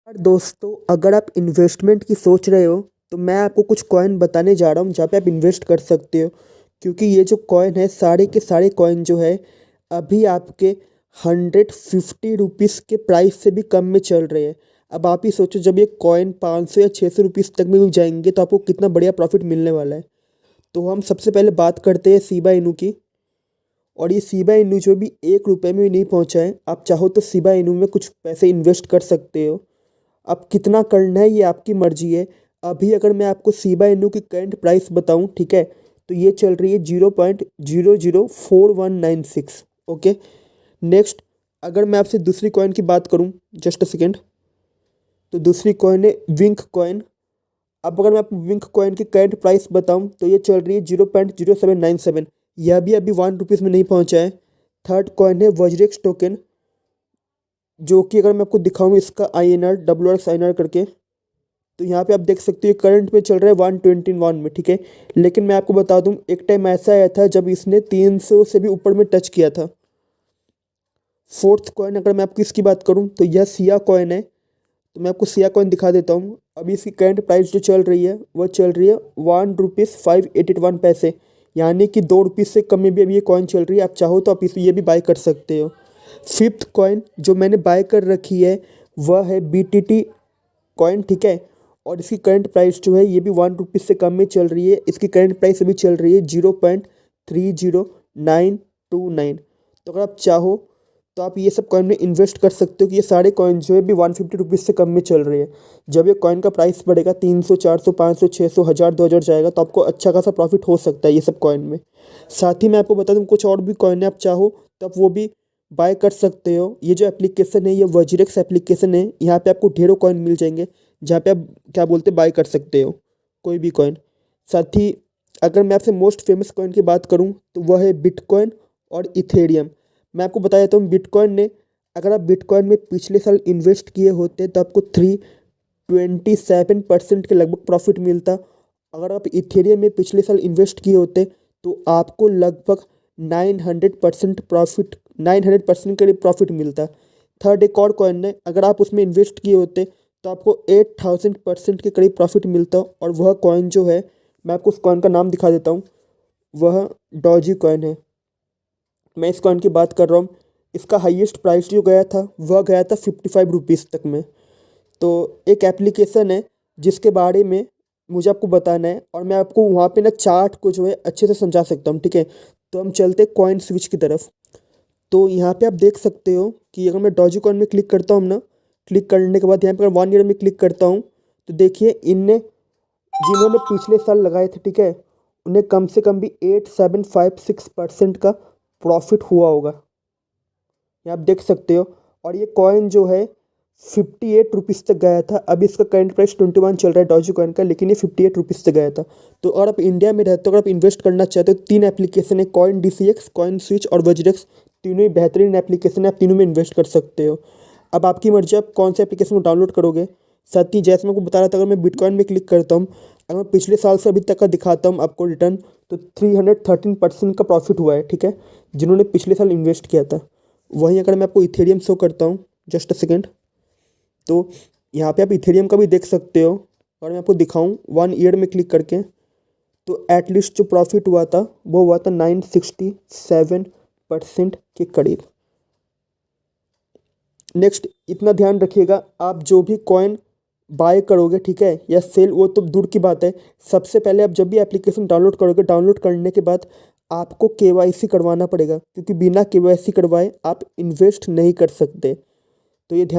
यार दोस्तों, अगर आप इन्वेस्टमेंट की सोच रहे हो तो मैं आपको कुछ कॉइन बताने जा रहा हूँ जहाँ पे आप इन्वेस्ट कर सकते हो। क्योंकि ये जो कॉइन है, सारे के सारे कॉइन जो है अभी आपके 150 रुपीज़ के प्राइस से भी कम में चल रहे हैं। अब आप ही सोचो, जब ये कॉइन 500 या 600 रुपीज़ तक में भी जाएंगे तो आपको कितना बढ़िया प्रॉफिट मिलने वाला है। तो हम सबसे पहले बात करते हैं शिबा इनू की। और ये शिबा इनू जो भी 1 रुपये में भी नहीं पहुँचा है, आप चाहो तो शिबा इनू में कुछ पैसे इन्वेस्ट कर सकते हो। अब कितना करना है ये आपकी मर्जी है। अभी अगर मैं आपको शिबा इनू की करंट प्राइस बताऊं, ठीक है, तो ये चल रही है 0.004196। ओके। नेक्स्ट, अगर मैं आपसे दूसरी कॉइन की बात करूं, जस्ट अ सेकेंड, तो दूसरी कॉइन है विंक कॉइन। अब अगर मैं आपको विंक कॉइन की करंट प्राइस बताऊं तो ये चल रही है 0.0797। यह भी अभी 1 रुपीज़ में नहीं पहुंचा है। थर्ड कॉइन है वज्रेक्स टोकन, जो कि अगर मैं आपको दिखाऊं इसका आई एन आर WRX करके, तो यहाँ पे आप देख सकते हो करंट में चल रहा है 121 में, ठीक है। लेकिन मैं आपको बता दूं, एक टाइम ऐसा आया था जब इसने 300 से भी ऊपर में टच किया था। फोर्थ कॉइन अगर मैं आपको इसकी बात करूं तो यह सिया कॉइन है। तो मैं आपको सिया कॉइन दिखा देता हूं। अभी इसकी करंट प्राइस जो चल रही है वह चल रही है 1 रुपीज़ 581 पैसे, यानी कि 2 रुपीज़ से कम में भी अभी ये कॉइन चल रही है। आप चाहो तो आप इसे ये भी बाय कर सकते हो। फिफ्थ कॉइन जो मैंने बाय कर रखी है वह है BTT कॉइन, ठीक है। और इसकी करंट प्राइस जो है ये भी 1 रुपीज़ से कम में चल रही है। इसकी करंट प्राइस अभी चल रही है 0.30929। तो अगर आप चाहो तो आप ये सब कॉइन में इन्वेस्ट कर सकते हो कि ये सारे कॉइन जो है भी 150 रुपीज़ से कम में चल रहे हैं। जब ये कॉइन का प्राइस बढ़ेगा 300 400 500 600 1000 2000 जाएगा तो आपको अच्छा खासा प्रॉफिट हो सकता है ये सब कॉइन में। साथ ही मैं आपको बता दूं, कुछ और भी कॉइन है, आप चाहो तो आप वो भी बाय कर सकते हो। ये जो एप्लीकेशन है ये वज्रेक्स एप्लीकेशन है। यहाँ पे आपको ढेरों कॉइन मिल जाएंगे जहाँ पे आप क्या बोलते बाय कर सकते हो कोई भी कॉइन। साथ ही अगर मैं आपसे मोस्ट फेमस कॉइन की बात करूँ तो वह है बिटकॉइन और इथेरियम। मैं आपको बता देता हूँ, बिटकॉइन ने, अगर आप बिटकॉइन में पिछले साल इन्वेस्ट किए होते तो आपको 327% के लगभग प्रॉफिट मिलता। अगर आप इथेरियम में पिछले साल इन्वेस्ट किए होते तो आपको लगभग 900% के लिए प्रॉफिट मिलता। थर्ड एक और कॉइन है, अगर आप उसमें इन्वेस्ट किए होते तो आपको 8000% के करीब प्रॉफिट मिलता। और वह कॉइन जो है, मैं आपको उस कॉइन का नाम दिखा देता हूँ, वह डॉजी कॉइन है। मैं इस कॉइन की बात कर रहा हूँ। इसका हाईएस्ट प्राइस जो गया था वह गया था 55 रुपीज़ तक में। तो एक एप्लीकेशन है जिसके बारे में मुझे आपको बताना है और मैं आपको वहाँ पे ना चार्ट को जो है अच्छे से समझा सकता हूँ, ठीक है। तो हम चलते कॉइन स्विच की तरफ। तो यहाँ पे आप देख सकते हो कि अगर मैं डॉजी कॉइन में क्लिक करता हूँ ना, क्लिक करने के बाद यहाँ पे अगर 1 ईयर में क्लिक करता हूँ तो देखिए इनने, जिन्होंने पिछले साल लगाए थे, ठीक है, उन्हें कम से कम भी 8756% का प्रॉफिट हुआ होगा। ये आप देख सकते हो। और ये कॉइन जो है 58 रुपीज़ तक गया था। अभी इसका करंट प्राइस 21 चल रहा है डॉजी कॉइन का, लेकिन ये 58 रुपीज़ तक गया था। तो अगर आप इंडिया में रहते हो, अगर आप इन्वेस्ट करना चाहते हो, 3 एप्लीकेशन है, कॉइन DCX, कॉइन स्विच और वज्रेक्स। तीनों ही बेहतरीन एप्लीकेशन है, आप तीनों में इन्वेस्ट कर सकते हो। अब आपकी मर्जी, आप कौन से एप्लीकेशन को डाउनलोड करोगे। साथ ही जैसे मैं आपको बता रहा था, अगर मैं बिटकॉइन में क्लिक करता हूँ, अगर मैं पिछले साल से अभी तक का दिखाता हूँ आपको रिटर्न, तो 313% का प्रॉफिट हुआ है, ठीक है, जिन्होंने पिछले साल इन्वेस्ट किया था। वहीं अगर मैं आपको इथेरियम शो करता हूँ, जस्ट अ सेकेंड, तो यहाँ पे आप इथेरियम का भी देख सकते हो। और मैं आपको दिखाऊँ 1 ईयर में क्लिक करके, तो एटलीस्ट जो प्रॉफिट हुआ था वो हुआ था 967% के करीब। नेक्स्ट, इतना ध्यान रखिएगा, आप जो भी कॉइन बाय करोगे, ठीक है, या सेल, वो तो दूर की बात है। सबसे पहले आप जब भी एप्लीकेशन डाउनलोड करोगे, डाउनलोड करने के बाद आपको KYC करवाना पड़ेगा, क्योंकि बिना KYC करवाए आप इन्वेस्ट नहीं कर सकते। तो ये ध्यान